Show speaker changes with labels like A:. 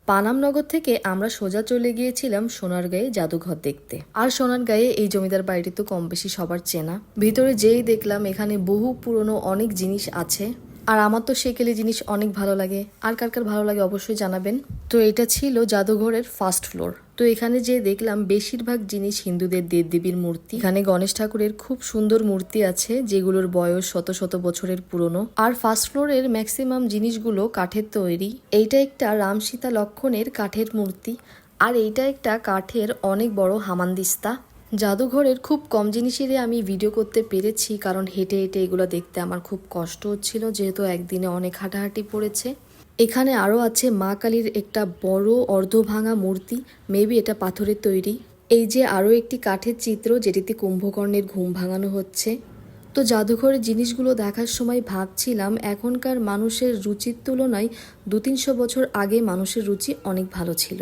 A: পানামনগর থেকে আমরা সোজা চলে গিয়েছিলাম সোনারগাঁয়ে জাদুঘর দেখতে। আর সোনারগাঁয়ে এই জমিদার বাড়িটি তো কম বেশি সবার চেনা। ভিতরে যেই দেখলাম এখানে বহু পুরনো অনেক জিনিস আছে। আর আমার তো সেকেলে জিনিস অনেক ভালো লাগে। আর কার কার ভালো লাগে অবশ্যই জানাবেন। তো এটা ছিল জাদুঘরের ফার্স্ট ফ্লোর। তো এখানে যে দেখলাম বেশিরভাগ জিনিস হিন্দুদের দেবদেবীর মূর্তি। এখানে গণেশ ঠাকুরের খুব সুন্দর মূর্তি আছে যেগুলোর বয়স শত শত বছরের পুরনো। আর ফার্স্ট ফ্লোরের ম্যাক্সিমাম জিনিসগুলো কাঠের তৈরি। এইটা একটা রাম সীতা লক্ষণের কাঠের মূর্তি। আর এইটা একটা কাঠের অনেক বড় হামানদিস্তা। জাদুঘরের খুব কম জিনিসেরই আমি ভিডিও করতে পেরেছি, কারণ হেঁটে হেঁটে এগুলো দেখতে আমার খুব কষ্ট হচ্ছিল, যেহেতু একদিনে অনেক হাঁটাহাঁটি পড়েছে। এখানে আরও আছে মা কালীর একটা বড় অর্ধভাঙা মূর্তি, মেবি এটা পাথরের তৈরি। এই যে আরও একটি কাঠের চিত্র যেটিতে কুম্ভকর্ণের ঘুম ভাঙানো হচ্ছে। তো জাদুঘরের জিনিসগুলো দেখার সময় ভাবছিলাম এখনকার মানুষের রুচির তুলনায় 200-300 বছর আগে মানুষের রুচি অনেক ভালো ছিল।